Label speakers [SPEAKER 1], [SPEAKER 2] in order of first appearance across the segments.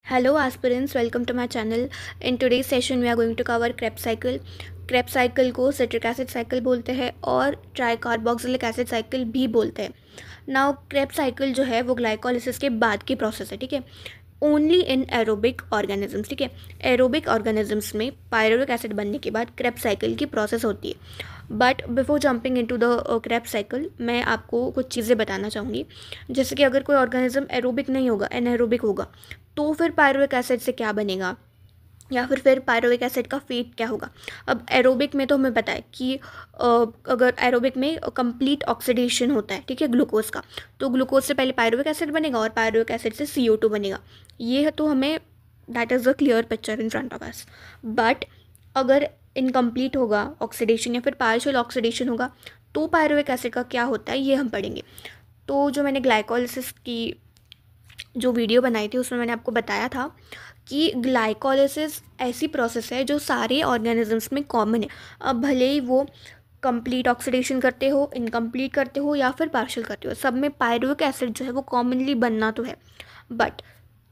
[SPEAKER 1] Hello aspirants, welcome to my channel. In today's session we are going to cover Krebs cycle. Krebs cycle को citric acid cycle बोलते हैं और tricarboxylic acid cycle भी बोलते हैं. Now Krebs cycle जो है वो ग्लाइकोलिसिस के बाद की प्रोसेस है, ठीक है. ओनली इन एरोबिक ऑर्गेनिजम्स, ठीक है. एरोबिक ऑर्गेनिजम्स में पायरुविक एसिड बनने के बाद Krebs साइकिल की प्रोसेस होती है. But before jumping into the Krebs cycle मैं आपको कुछ चीज़ें बताना चाहूँगी. जैसे कि अगर कोई ऑर्गेनिज्म एरोबिक नहीं होगा, एनाएरोबिक होगा, तो फिर पायरुविक एसिड से क्या बनेगा या फिर पायरुविक एसिड का फेट क्या होगा. अब एरोबिक में तो हमें पता है कि अगर एरोबिक में कंप्लीट ऑक्सीडेशन होता है, ठीक है, ग्लूकोज का, तो ग्लूकोज से पहले पायरुविक एसिड बनेगा और पायरुविक एसिड से CO2 बनेगा. ये तो हमें that is a clear picture in front of us. But अगर इनकम्प्लीट होगा ऑक्सीडेशन या फिर पार्शियल ऑक्सीडेशन होगा तो पायरुविक एसिड का क्या होता है ये हम पढ़ेंगे. तो जो मैंने ग्लाइकोलिसिस की जो वीडियो बनाई थी उसमें मैंने आपको बताया था कि ग्लाइकोलिसिस ऐसी प्रोसेस है जो सारे ऑर्गेनिजम्स में कॉमन है. अब भले ही वो कंप्लीट ऑक्सीडेशन करते हो, इनकम्प्लीट करते हो या फिर पार्शियल करते हो, सब में पायरुविक एसिड जो है वो कॉमनली बनना तो है. बट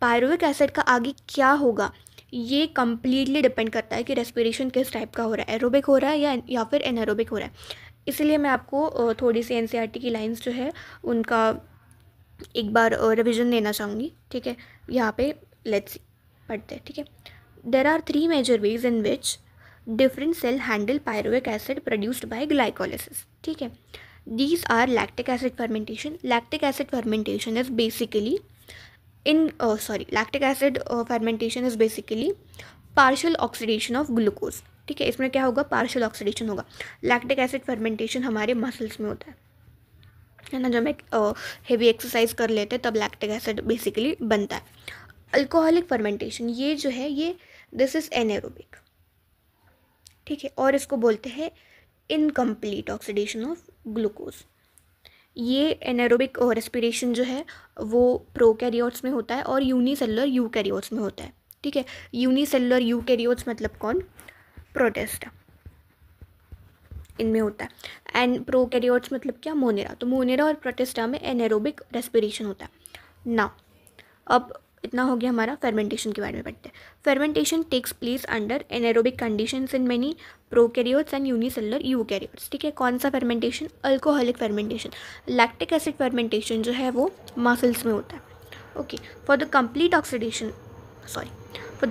[SPEAKER 1] पायरुविक एसिड का आगे क्या होगा ये कम्प्लीटली डिपेंड करता है कि रेस्पिरेशन किस टाइप का हो रहा है, एरोबिक हो रहा है या फिर एनारोबिक हो रहा है. इसलिए मैं आपको थोड़ी सी NCERT की लाइंस जो है उनका एक बार रिविजन देना चाहूँगी, ठीक है. यहाँ पे लेट्स पढ़ते हैं, ठीक है. There are 3 major ways in which different cell handle pyruvic acid produced by glycolysis, ठीक है. These are lactic acid fermentation. Lactic acid fermentation is basically lactic acid fermentation is basically partial oxidation of glucose, ठीक है. इसमें क्या होगा, partial oxidation होगा. Lactic acid fermentation हमारे muscles में होता है ना. जब हम एक हेवी एक्सरसाइज कर लेते हैं तब लैक्टिक एसिड बेसिकली बनता है. अल्कोहलिक फर्मेंटेशन ये जो है ये दिस इज एनाएरोबिक, ठीक है, और इसको बोलते हैं इनकम्प्लीट ऑक्सीडेशन ऑफ ग्लूकोज. ये एनाएरोबिक रेस्पिरेशन जो है वो प्रोकैरियोट्स में होता है और यूनिसेलुलर यूकैरियोट्स में होता है, ठीक है. यूनिसेलुलर यूकैरियोट्स मतलब कौन, प्रोटिस्टा, इनमें होता है. एंड प्रोकैरियोट्स मतलब क्या, मोनेरा. तो मोनेरा और प्रोटिस्टा में एनाएरोबिक रेस्पिरेशन होता है. नाउ अब इतना हो गया हमारा फर्मेंटेशन के बारे में पढ़ते हैं. Fermentation takes place under anaerobic conditions in many prokaryotes and unicellular eukaryotes, ठीक है. कौन सा fermentation, alcoholic fermentation. Lactic acid fermentation जो है वो मसल्स में होता है. Okay. For the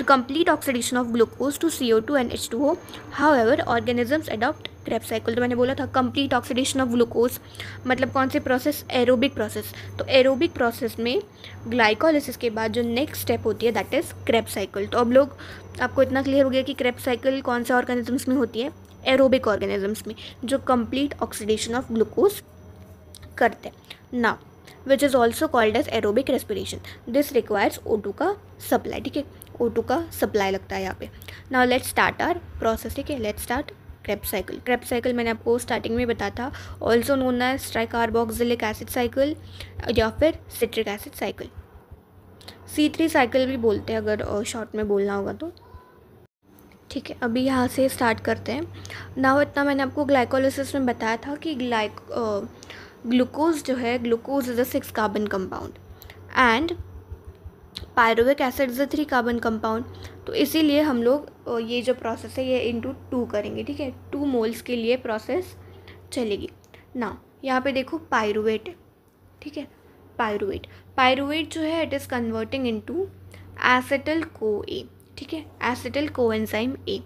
[SPEAKER 1] complete oxidation of glucose to CO2 and H2O, however, organisms adopt Krebs cycle. तो मैंने बोला था complete oxidation of glucose मतलब कौन सी प्रोसेस, एरोबिक प्रोसेस. तो एरोबिक प्रोसेस में ग्लाइकोलिसिस के बाद जो नेक्स्ट स्टेप होती है दैट इज़ Krebs cycle. तो अब लोग आपको इतना क्लियर हो गया कि Krebs cycle कौन से ऑर्गेनिजम्स में होती है, एरोबिक ऑर्गेनिजम्स में जो कंप्लीट ऑक्सीडेशन ऑफ ग्लूकोज करते हैं. Now which is also called as aerobic respiration. This requires O2 का सप्लाई, ठीक है. O2 का सप्लाई लगता है यहाँ पे. Now let's start our process, ठीक है. Let's start Krebs cycle. Krebs cycle मैंने आपको स्टार्टिंग में बताया था, also known as tricarboxylic acid cycle या फिर citric acid cycle. C3 cycle भी बोलते हैं अगर शॉर्ट में बोलना होगा तो, ठीक है. अभी यहाँ से स्टार्ट करते हैं. नाउ इतना मैंने आपको ग्लाइकोलिसिस में बताया था कि ग्लूकोज जो है, glucose is a 6 carbon compound and pyruvic acid is a 3 carbon compound. तो इसीलिए हम लोग ये जो प्रोसेस है ये इंटू 2 करेंगे, ठीक है. 2 मोल्स के लिए प्रोसेस चलेगी. ना यहाँ पे देखो पायरुवेट है, ठीक है. पायरुवेट जो है it is converting into acetyl CoA, ठीक है, एसिटिल कोएंजाइम A.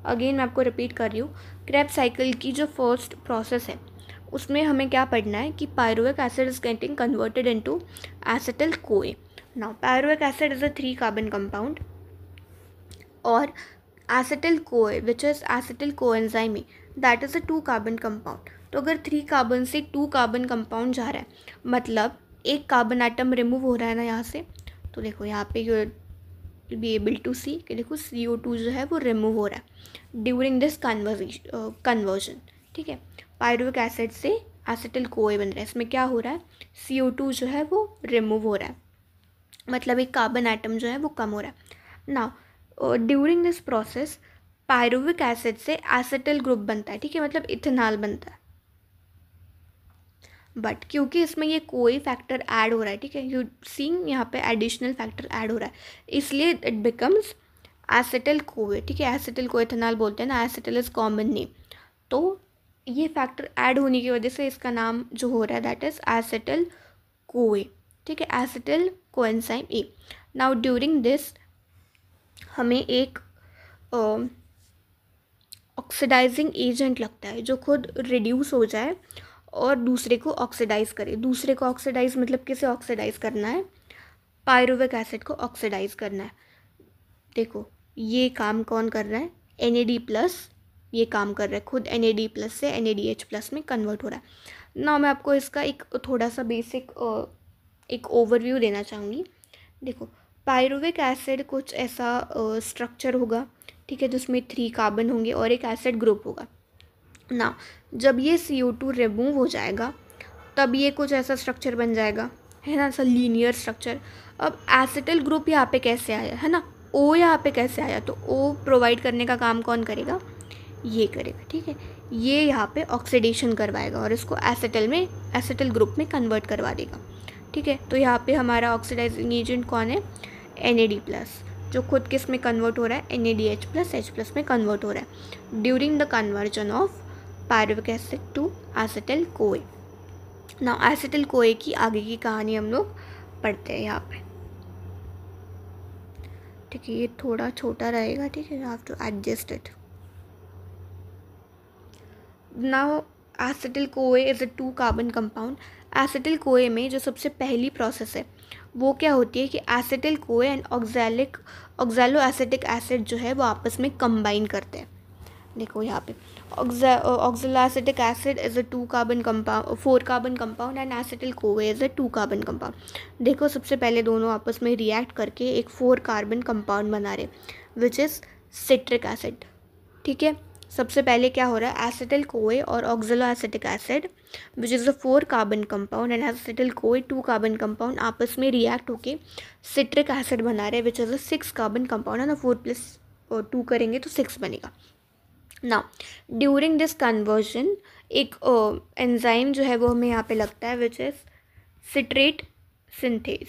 [SPEAKER 1] अगेन मैं आपको रिपीट कर रही हूँ, Krebs साइकिल की जो फर्स्ट प्रोसेस है उसमें हमें क्या पढ़ना है कि pyruvic acid is getting converted into acetyl CoA. Now pyruvic acid is a 3 carbon compound और acetyl CoA which is acetyl coenzyme A that is a 2 carbon compound. तो अगर 3 कार्बन से 2 कार्बन कंपाउंड जा रहा है मतलब एक कार्बन एटम रिमूव हो रहा है ना यहाँ से. तो देखो यहाँ पे यू बी एबल टू सी कि देखो CO2 जो है वो रिमूव हो रहा है ड्यूरिंग दिस कन्वर्जन, ठीक है. पायरुविक एसिड से एसिटिल CoA बन रहा है. इसमें क्या हो रहा है, CO2 जो है वो रिमूव हो रहा है मतलब एक कार्बन एटम जो है वो कम हो रहा है. Now during this process pyruvic acid से एसिटिल ग्रुप बनता है, ठीक है, मतलब इथेनॉल बनता है. बट क्योंकि इसमें ये कोई फैक्टर ऐड हो रहा है, ठीक है, यू सीइंग यहाँ पे एडिशनल फैक्टर ऐड हो रहा है, इसलिए इट बिकम्स एसिटिल कोए, ठीक है, एसिटिल कोएथेनॉल बोलते हैं ना, एसिटिल इज कॉमन नेम। तो ये फैक्टर ऐड होने की वजह से इसका नाम जो हो रहा है दैट इज एसिटिल कोए, ठीक है, acetyl coenzyme A. Now during this हमें एक ऑक्सीडाइजिंग एजेंट लगता है जो खुद रिड्यूस हो जाए और दूसरे को ऑक्सीडाइज करे। दूसरे को ऑक्सीडाइज मतलब किसे ऑक्सीडाइज करना है, पायरुविक एसिड को ऑक्सीडाइज करना है। देखो ये काम कौन कर रहा है, NAD+, ये काम कर रहा है खुद NAD+ से NADH+ में कन्वर्ट हो रहा है ना। मैं आपको इसका एक थोड़ा सा बेसिक एक ओवरव्यू देना चाहूँगी। देखो पायरुविक एसिड कुछ ऐसा स्ट्रक्चर होगा, ठीक है, जिसमें 3 कार्बन होंगे और एक एसिड ग्रुप होगा ना। जब ये CO2 रिमूव हो जाएगा तब ये कुछ ऐसा स्ट्रक्चर बन जाएगा, है ना, ऐसा लीनियर स्ट्रक्चर। अब एसिटिल ग्रुप यहाँ पे कैसे आया, है ना, O यहाँ पे कैसे आया, तो O प्रोवाइड करने का काम कौन करेगा, ये करेगा, ठीक है, ये यहाँ पे ऑक्सीडेशन करवाएगा और इसको एसिटिल ग्रुप में कन्वर्ट करवा देगा, ठीक है। तो यहाँ पे हमारा ऑक्सीडाइजिंग एजेंट कौन है, NAD+, जो खुद किस में कन्वर्ट हो रहा है, NADH+ H+ में कन्वर्ट हो रहा है during the conversion of pyruvic acid to acetyl CoA. Now acetyl CoA की आगे की कहानी हम लोग पढ़ते हैं यहाँ पे, ठीक है, ये थोड़ा छोटा रहेगा, ठीक है, you have to adjust it. Now acetyl CoA is a 2 carbon compound. Acetyl CoA में जो सबसे पहली प्रोसेस है वो क्या होती है कि एसिटिल कोए एंड ऑक्सैलो एसिटिक एसिड जो है वो आपस में कंबाइन करते हैं। देखो यहाँ पे oxalo acetic acid is a 4 carbon compound and acetyl CoA is a 2 carbon compound. देखो सबसे पहले दोनों आपस में रिएक्ट करके एक 4 कार्बन कंपाउंड बना रहे विच इज़ सिट्रिक एसिड, ठीक है। सबसे पहले क्या हो रहा है, एसिटिल कोए और oxalo acetic acid which is a 4 carbon compound and acetyl कोए 2 कार्बन कंपाउंड आपस में रिएक्ट होके सिट्रिक एसिड बना रहे विच इज़ अ 6 कार्बन कंपाउंड, है ना, 4+2 करेंगे तो 6 बनेगा। नाउ ड्यूरिंग दिस कन्वर्जन एक एंजाइम जो है वो हमें यहाँ पे लगता है विच इज़ सिट्रेट सिंथेज,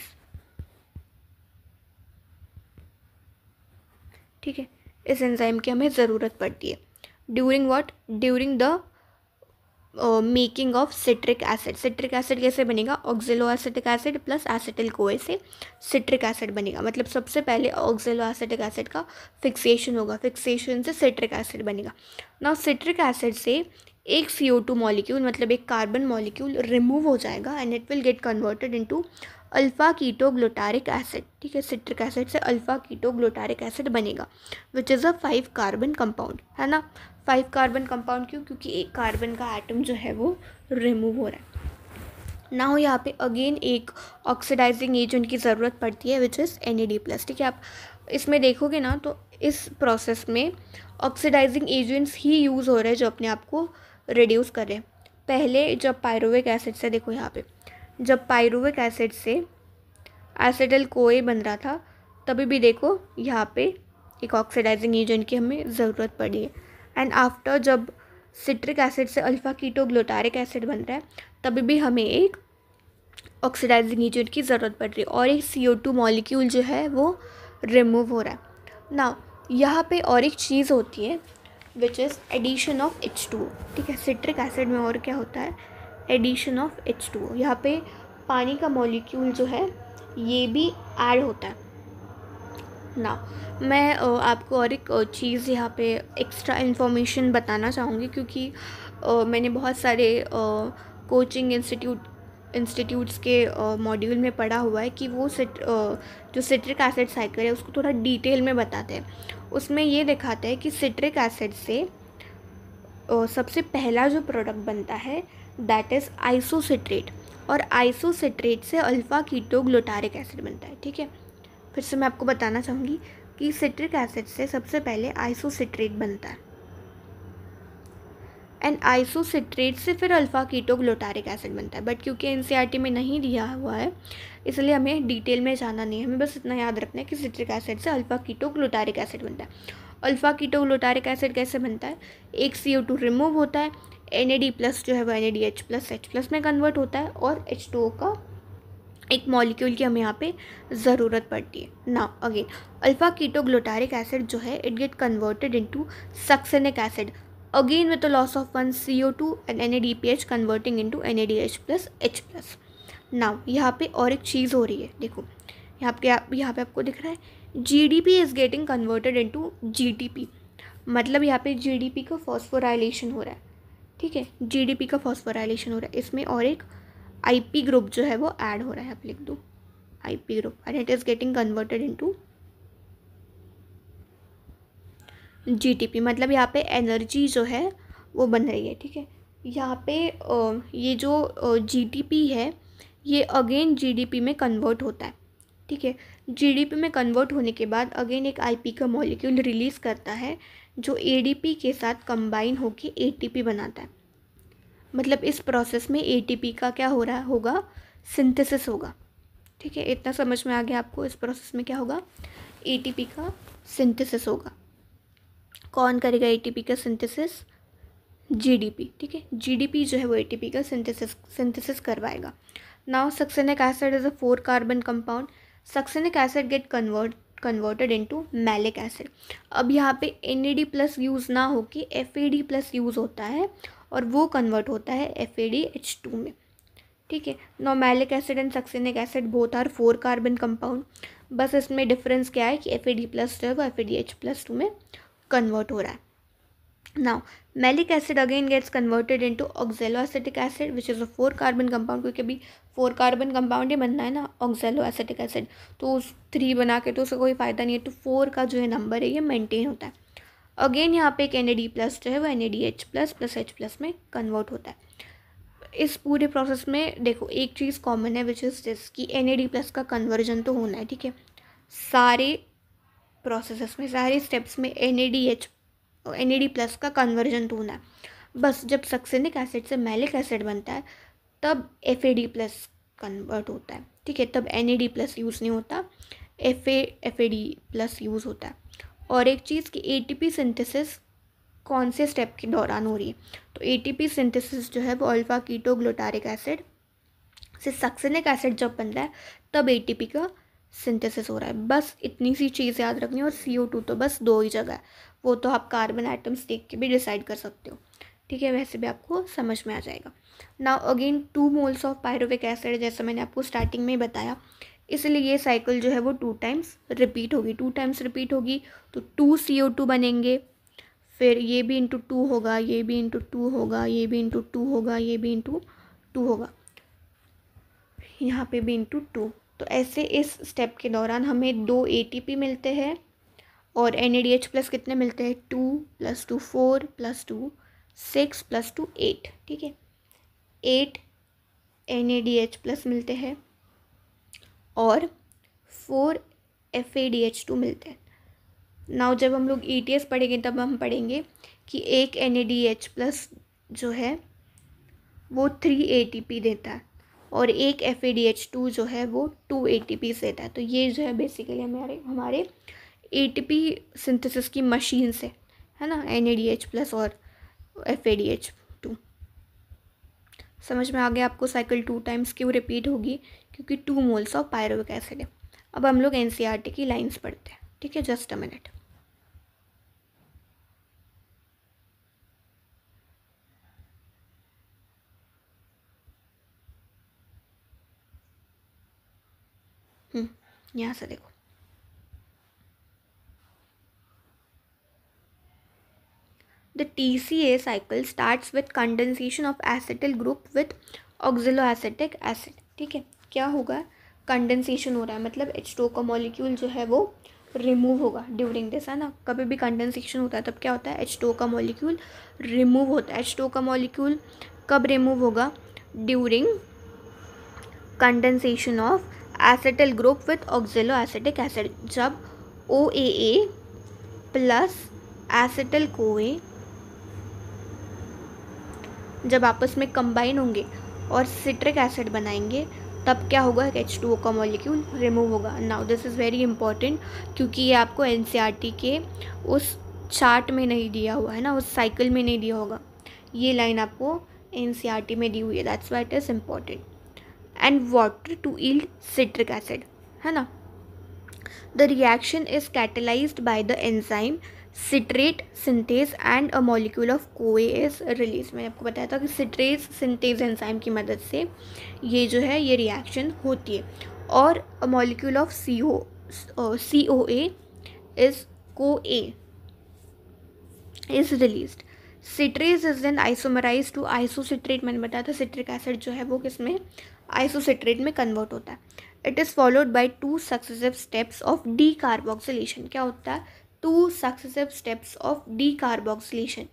[SPEAKER 1] ठीक है, इस एंजाइम की हमें ज़रूरत पड़ती है during the making of citric acid. Citric acid कैसे बनेगा, oxalo acetic acid plus acetyl कोए से सिट्रिक एसिड बनेगा। मतलब सबसे पहले ऑक्सैलो एसिटिक एसिड का फिक्सेशन होगा, फिक्सेशन से सिट्रिक एसिड बनेगा। नाउ सिट्रिक एसिड से एक CO2 मॉलिक्यूल मतलब एक कार्बन मॉलिक्यूल रिमूव हो जाएगा and it will get converted into alpha ketoglutaric acid, ठीक है, सिट्रिक एसिड से अल्फ़ा कीटोग्लूटारिक एसिड बनेगा विच इज़ अ 5 कार्बन कंपाउंड, है ना। 5 कार्बन कंपाउंड क्यों, क्योंकि एक कार्बन का एटम जो है वो रिमूव हो रहा है। नाउ यहाँ पे अगेन एक ऑक्सीडाइजिंग एजेंट की ज़रूरत पड़ती है विच इज़ NAD+, ठीक है। आप इसमें देखोगे ना तो इस प्रोसेस में ऑक्सीडाइजिंग एजेंट्स ही यूज़ हो रहे हैं जो अपने आप को रिड्यूस कर रहे हैं। पहले जब पायरुविक एसिड से, देखो यहाँ पे जब पायरुविक एसिड से एसिटिल कोए बन रहा था तभी भी देखो यहाँ पे एक ऑक्सीडाइजिंग एजेंट की हमें ज़रूरत पड़ी है। एंड आफ्टर जब सिट्रिक एसिड से अल्फ़ा कीटोग्लूटारिक एसिड बन रहा है तभी भी हमें एक ऑक्सीडाइजिंग एजेंट की ज़रूरत पड़ रही है और एक CO2 मॉलिक्यूल जो है वो रिमूव हो रहा है। नाउ यहाँ पे और एक चीज़ होती है which is addition of H2O, ठीक है। सिट्रिक एसिड में और क्या होता है, एडिशन ऑफ H2O। यहाँ पे पानी का मॉलिक्यूल जो है ये भी ऐड होता है ना। मैं आपको और एक चीज़ यहाँ पे एक्स्ट्रा इन्फॉर्मेशन बताना चाहूँगी क्योंकि मैंने बहुत सारे कोचिंग इंस्टीट्यूट्स के मॉड्यूल में पढ़ा हुआ है कि वो जो सिट्रिक एसिड साइकिल है उसको थोड़ा डिटेल में बताते हैं। उसमें ये दिखाते हैं कि सिट्रिक एसिड से सबसे पहला जो प्रोडक्ट बनता है दैट इज़ आइसोसिट्रेट और आइसोसिट्रेट से अल्फ़ा कीटोग्लूटारिक एसिड बनता है, ठीक है। फिर से मैं आपको बताना चाहूँगी कि सिट्रिक एसिड से सबसे पहले आइसोसिट्रेट बनता है एंड आइसोसिट्रेट से फिर अल्फ़ा कीटोग्लूटारिक एसिड बनता है। बट क्योंकि NCERT में नहीं दिया हुआ है इसलिए हमें डिटेल में जाना नहीं है, हमें बस इतना याद रखना है कि सिट्रिक एसिड से अल्फ़ा कीटोग्लूटारिक एसिड बनता है। अल्फ़ा कीटोग्लूटारिक एसिड कैसे बनता है, एक CO2 रिमूव होता है, NAD+ जो है वो NADH+H+ में कन्वर्ट होता है और H2O का एक मॉलिक्यूल की हमें यहाँ पे ज़रूरत पड़ती है। Now again alpha ketoglutaric acid जो है it get converted into succinic acid again with the loss of one CO2 and NADPH converting into NADH+H+। Now यहाँ पे और एक चीज़ हो रही है, देखो यहाँ पे आपको दिख रहा है GDP is getting converted into GTP, मतलब यहाँ पे GDP का फॉस्फोराइलेशन हो रहा है, ठीक है, GDP का फॉस्फोराइलेशन हो रहा है, इसमें और एक IP ग्रुप जो है वो ऐड हो रहा है, आप लिख दो IP group and it is getting converted into GTP, मतलब यहाँ पे एनर्जी जो है वो बन रही है, ठीक है। यहाँ पे ये जो GTP है ये अगेन GDP में कन्वर्ट होता है, ठीक है। GDP में कन्वर्ट होने के बाद अगेन एक IP का मॉलिक्यूल रिलीज़ करता है जो ADP के साथ कंबाइन होके ATP बनाता है, मतलब इस प्रोसेस में ATP का क्या हो रहा होगा, सिंथेसिस होगा, ठीक है। इतना समझ में आ गया आपको, इस प्रोसेस में क्या होगा, ATP का सिंथेसिस होगा। कौन करेगा ATP का सिंथेसिस, GDP, ठीक है। GDP जो है वो ATP का सिंथेसिस करवाएगा। Now succinic acid is a 4 carbon compound, succinic acid get converted into malic acid. अब यहाँ पे NAD+ यूज़ ना होके FAD+ यूज़ होता है और वो कन्वर्ट होता है FADH2 में, ठीक है। Now malic acid and succinic acid both are 4 carbon compound, बस इसमें डिफरेंस क्या है कि FAD+ जो है वो FADH+2 में कन्वर्ट हो रहा है। Now malic acid again gets converted into oxaloacetic acid which is a 4 carbon compound, क्योंकि अभी 4 कार्बन कंपाउंड ही बनना है ना ऑक्सैलोएसिटिक एसिड, तो उस 3 बना के तो उसका कोई फ़ायदा नहीं है, तो 4 का जो है नंबर है ये मेंटेन होता है। अगेन यहाँ पे एक NAD+ जो है वो NADH++H+ में कन्वर्ट होता है। इस पूरे प्रोसेस में देखो एक चीज़ कॉमन है विच इज़ दिस कि NAD+ का कन्वर्जन तो होना है, ठीक है। सारे प्रोसेसेस में, सारे स्टेप्स में NAD+ का कन्वर्जन तो होना है, बस जब सक्सेनिक एसिड से मैलिक एसिड बनता है तब FAD+ कन्वर्ट होता है, ठीक है, तब NAD+ यूज़ नहीं होता, FAD+ यूज़ होता है। और एक चीज़ कि ATP सिंथेसिस कौन से स्टेप के दौरान हो रही है, तो ATP सिंथेसिस जो है वो अल्फा कीटोग्लूटारिक एसिड से सक्सेनिक एसिड जब बन रहा है तब ATP का सिंथेसिस हो रहा है, बस इतनी सी चीज़ याद रखनी है। और CO2 तो बस 2 ही जगह है, वो तो आप कार्बन एटम्स देख के भी डिसाइड कर सकते हो, ठीक है, वैसे भी आपको समझ में आ जाएगा। Now again 2 moles of pyruvic acid, जैसा मैंने आपको स्टार्टिंग में ही बताया, इसलिए ये साइकिल जो है वो 2 टाइम्स रिपीट होगी, 2 टाइम्स रिपीट होगी तो 2 CO2 बनेंगे, फिर ये भी इंटू 2 होगा, ये भी इंटू 2 होगा, ये भी इंटू 2 होगा, ये भी इंटू 2 होगा, यहाँ पे भी इंटू 2। तो ऐसे इस स्टेप के दौरान हमें 2 ATP मिलते हैं और NADH+ कितने मिलते हैं, 2 + 2 4 + 2 6 + 2 8, ठीक है, 8 NADH+ मिलते हैं और 4 FADH2 मिलते हैं। नाउ जब हम लोग ETS पढ़ेंगे तब हम पढ़ेंगे कि एक NADH+ जो है वो 3 ATP देता है और एक FADH2 जो है वो 2 ATP देता है। तो ये जो है बेसिकली हमारे ATP सिंथेसिस की मशीन से है ना, NADH+ और FADH2। समझ में आ गया आपको साइकिल 2 टाइम्स क्यों रिपीट होगी, क्योंकि 2 मोल्स ऑफ पायरुविक एसिड है। अब हम लोग NCERT की लाइंस पढ़ते हैं, ठीक है, जस्ट अ मिनट। यहाँ से देखो, the TCA cycle starts with condensation of acetyl group with oxaloacetic acid, ठीक है। क्या होगा, कंडेंसेशन हो रहा है, मतलब H2O का मॉलिक्यूल जो है वो रिमूव होगा ड्यूरिंग दिस, है ना। कभी भी कंडेंसेशन होता है तब क्या होता है, H2O का मॉलिक्यूल रिमूव होता है। H2O का मॉलिक्यूल कब रिमूव होगा, during condensation of acetyl group with oxaloacetic acid, जब OAA प्लस एसिटिल कोए जब आपस में कंबाइन होंगे और सिट्रिक एसिड बनाएंगे तब क्या होगा, H2O का मॉलिक्यूल रिमूव होगा। Now this is very important क्योंकि ये आपको NCERT के उस चार्ट में नहीं दिया हुआ है ना, उस साइकिल में नहीं दिया होगा। ये लाइन आपको एनसीईआरटी में दी हुई है, that's why it is important. And water to yield citric acid, है ना. The reaction is catalysed by the enzyme citrate synthase and a molecule of CoA is release. मैंने आपको बताया था कि सिट्रेट सिंथेज एंजाइम की मदद से ये जो है ये रिएक्शन होती है. और a molecule of COA is CoA is released. Citrate is then isomerise to isocitrate. मैंने बताया था सिट्रिक एसिड जो है वो किसमें आइसोसिट्रेट में कन्वर्ट होता है. It is followed by 2 successive steps of decarboxylation. क्या होता है? 2 successive steps of decarboxylation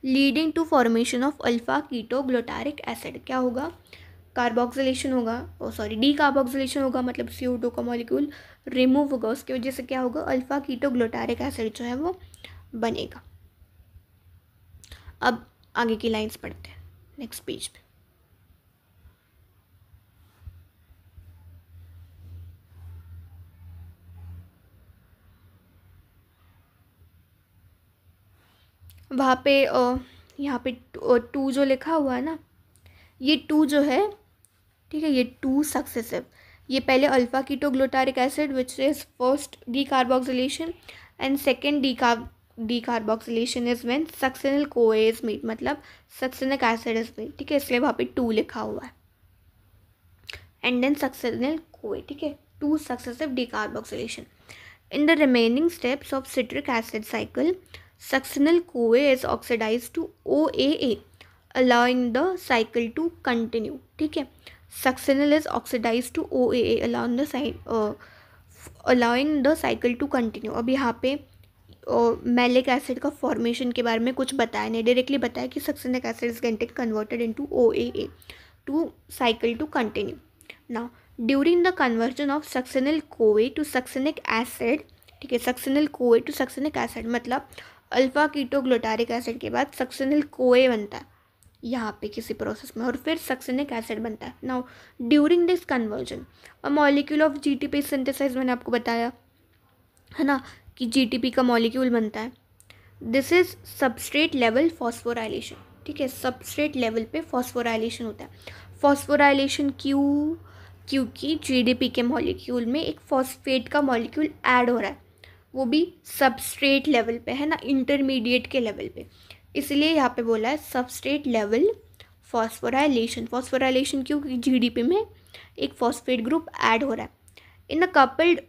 [SPEAKER 1] leading to formation of alpha ketoglutaric acid. क्या होगा? कार्बोक्सिलेशन होगा, डी कार्बोक्सिलेशन होगा, मतलब CO2 का मॉलिक्यूल रिमूव होगा, उसकी वजह से क्या होगा? अल्फा कीटोग्लूटारिक एसिड जो है वो बनेगा. अब आगे की लाइंस पढ़ते हैं नेक्स्ट पेज पे. वहाँ पे यहाँ पे 2 जो लिखा हुआ है ना, ये 2 जो है, ठीक है, ये 2 सक्सेसिव. ये पहले alpha ketoglutaric acid which is first D carboxylation and second D carboxylation is when succinyl कोए इज मेड, मतलब सक्सिनिक एसिड इज मेड. ठीक है, इसलिए वहाँ पे 2 लिखा हुआ है. एंड देन सक्सिनल कोए. ठीक है, 2 successive D carboxylation. In the remaining steps of citric acid cycle, succinyl CoA is oxidized to OAA, allowing the cycle to continue. ठीक है, succinyl is oxidized to OAA, allowing the cycle to continue. अब यहाँ पे malic acid का formation के बारे में कुछ बताया नहीं, डायरेक्टली बताया कि succinic acid is getting converted into OAA to cycle to continue. Now during the conversion of succinyl CoA to succinic acid, ठीक है, succinyl CoA to succinic acid मतलब अल्फा कीटोग्लूटारिक एसिड के बाद सक्सिनिल कोए बनता है यहाँ पे किसी प्रोसेस में, और फिर सक्सिनिक एसिड बनता है. Now during this conversion a molecule of GTP synthesise, मैंने आपको बताया है ना कि GTP का मॉलिक्यूल बनता है. This is substrate level phosphorylation. ठीक है, सबस्ट्रेट लेवल पे फॉस्फोराइलेशन होता है. फॉस्फोराइलेशन क्यों? क्योंकि GDP के मॉलिक्यूल में एक फॉस्फेट का मॉलिक्यूल ऐड हो रहा है, वो भी सबस्ट्रेट लेवल पे, है ना, इंटरमीडिएट के लेवल पे. इसलिए यहाँ पे बोला है सबस्ट्रेट लेवल फॉस्फोराइलेशन. फॉस्फोराइलेशन क्यों? क्योंकि GDP में एक फॉस्फेट ग्रुप ऐड हो रहा है. In a coupled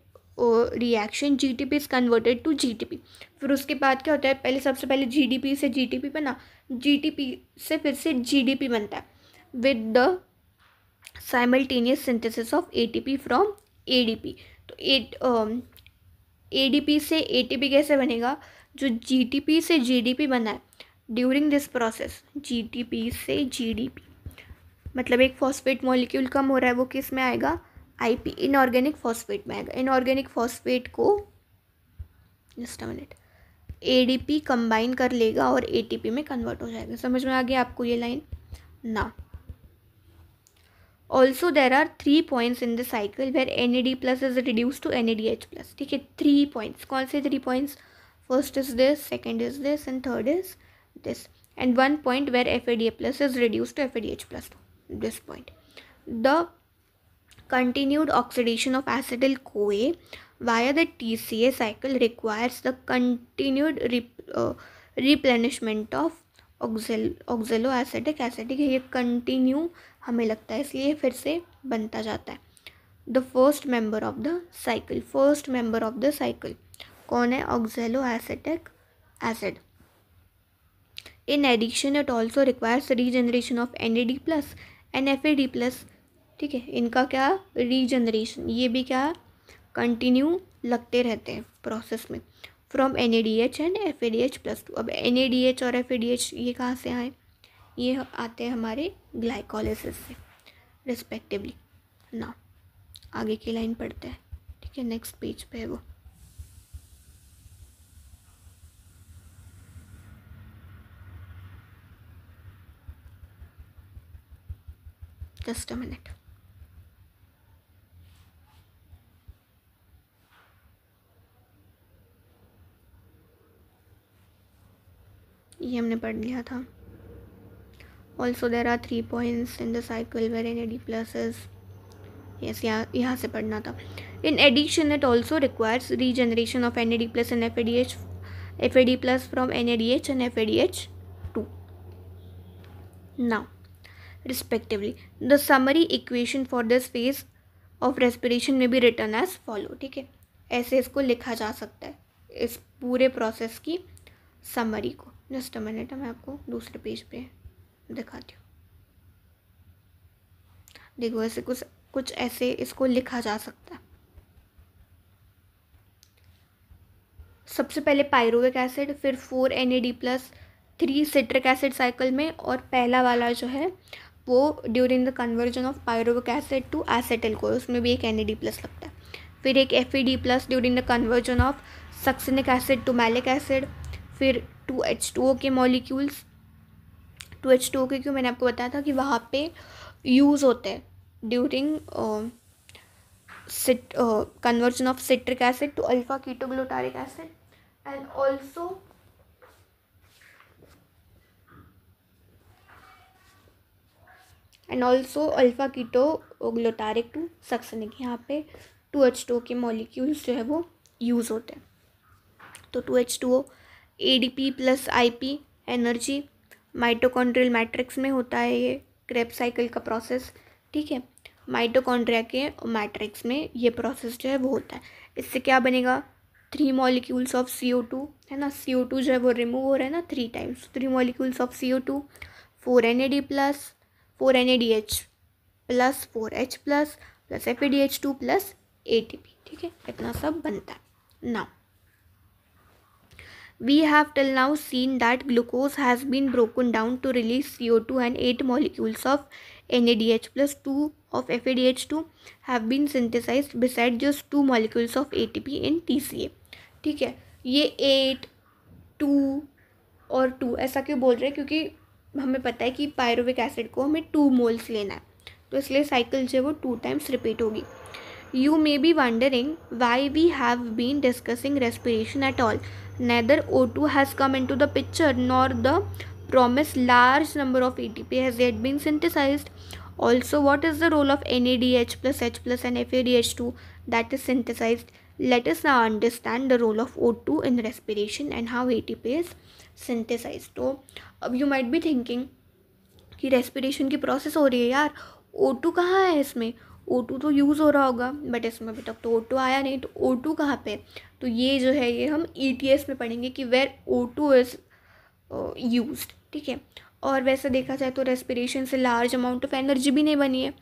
[SPEAKER 1] reaction GTP is converted to GTP. फिर उसके बाद क्या होता है? पहले सबसे पहले GDP से GTP बना, GTP से फिर से GDP बनता है with the simultaneous synthesis of ATP from ADP. तो ADP से ATP कैसे बनेगा? जो GTP से GDP बना है ड्यूरिंग दिस प्रोसेस, GTP से GDP मतलब एक फॉस्फेट मॉलिक्यूल कम हो रहा है, वो किस में आएगा? IP, इनऑर्गेनिक फॉस्फेट में आएगा. इनऑर्गेनिक फॉस्फेट को just a minute ADP combine कर लेगा और ATP में कन्वर्ट हो जाएगा. समझ में आ गया आपको ये लाइन ना? Also there are 3 points in the cycle where NAD plus is reduce to NADH plus. ठीक है, 3 पॉइंट्स. कौन से 3 points? First is this, second is this and third is this. And 1 point where FADA plus is reduce to FADH plus. This point. The continued oxidation of acetyl CoA via the TCA cycle requires the continued replenishment of oxaloacetic acid. ये continue हमें लगता है, इसलिए फिर से बनता जाता है. The first member of the cycle. First member of the cycle कौन है? oxaloacetic acid. In addition, it also requires regeneration of NAD plus and FAD plus. ठीक है, इनका क्या? रीजनरेशन. ये भी क्या? कंटिन्यू लगते रहते हैं प्रोसेस में from NADH and FADH plus 2. अब NADH और FADH ये कहाँ से आए? ये आते हैं हमारे ग्लाइकोलाइसिस से रिस्पेक्टिवली. ना आगे की लाइन पढ़ते हैं. ठीक है, नेक्स्ट पेज पे है वो. Just a minute. ये हमने पढ़ लिया था. Also there are 3 points in the cycle where NAD plus is, yes यहाँ से पढ़ना था. In addition it also requires regeneration of NAD plus and FAD plus from NADH and FADH2 now respectively. The summary equation for this phase of respiration may be written as follow. ठीक है, ऐसे इसको लिखा जा सकता है, इस पूरे प्रोसेस की समरी को. जस्ट अ मिनट, मैं आपको दूसरे पेज पे दिखाती हूँ. देखो ऐसे कुछ ऐसे इसको लिखा जा सकता है. सबसे पहले पायरुविक एसिड, फिर 4 NAD plus 3 citric acid cycle में, और पहला वाला जो है वो during the conversion of pyruvic acid to acetyl CoA, उसमें भी एक NAD प्लस लगता है. फिर एक FAD plus during the conversion of succinic acid to malic acid. फिर 2H2O के मॉलिक्यूल्स, 2H2O के क्यों, मैंने आपको बताया था कि वहाँ पे यूज़ होते हैं during conversion of citric acid to alpha ketoglutaric acid, and also alpha ketoglutaric to succinic. यहाँ पे 2H2O के मॉलिक्यूल्स जो है वो यूज़ होते हैं. तो 2H2O ADP plus IP energy, mitochondrial matrix में होता है ये क्रेब्स साइकिल का प्रोसेस. ठीक है, माइटोकॉन्ड्रिया के मैट्रिक्स में ये प्रोसेस जो है वो होता है. इससे क्या बनेगा, 3 मॉलिक्यूल्स ऑफ CO2 है ना, CO2 जो है वो रिमूव हो रहा है ना 3 times, 3 molecules of CO2, 4 NAD plus 4 NADH plus 4H plus FADH2 plus ATP. ठीक है, इतना सब बनता है. Now we have till now seen that glucose has been broken down to release CO2 and 8 molecules of NADH plus 2 of FADH2 have been synthesized beside just 2 molecules of ATP in TCA. ठीक है, ये 8, 2 और 2 ऐसा क्यों बोल रहे हैं, क्योंकि हमें पता है कि पायरुविक एसिड को हमें 2 मोल्स लेना है, तो इसलिए साइकिल जो है वो 2 टाइम्स रिपीट होगी. You may be wondering why we have been discussing respiration at all. Neither O2 has come into the picture nor the promised large number of ATP has yet been synthesized. Also, what is the role of NADH plus H plus and FADH2 that is synthesized? Let us now understand the role of O2 in respiration and how ATP is synthesized. तो अब you might be thinking कि respiration की process हो रही है यार, O2 कहाँ है इसमें, O2 तो यूज़ हो रहा होगा, बट इसमें अभी तक तो O2 आया नहीं, तो O2 कहाँ पे. तो ये जो है ये हम ETS में पढ़ेंगे कि वेयर O2 इज़ यूज्ड. ठीक है, और वैसे देखा जाए तो रेस्पिरेशन से लार्ज अमाउंट ऑफ एनर्जी भी नहीं बनी है,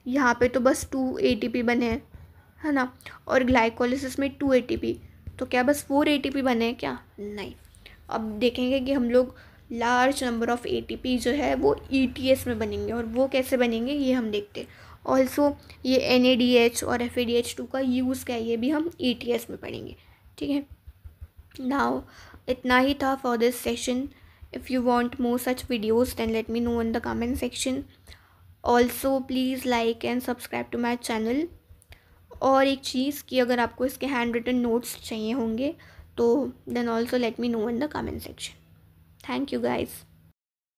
[SPEAKER 1] यहाँ पे तो बस 2 ATP बने हैं, है ना, और ग्लाइकोलिसिस में 2 ATP, तो क्या बस 4 ATP बने हैं क्या, नहीं. अब देखेंगे कि हम लोग लार्ज नंबर ऑफ ATP जो है वो ETS में बनेंगे, और वो कैसे बनेंगे ये हम देखते हैं. ऑल्सो ये NADH और FADH2 का यूज़ क्या है ये भी हम ETS में पढ़ेंगे. ठीक है, नाउ इतना ही था for this session. If you want more such videos then let me know in the comment section. Also please like and subscribe to my channel. और एक चीज़ कि अगर आपको इसके हैंड रिटन नोट्स चाहिए होंगे तो then also let me know in the comment section. Thank you guys.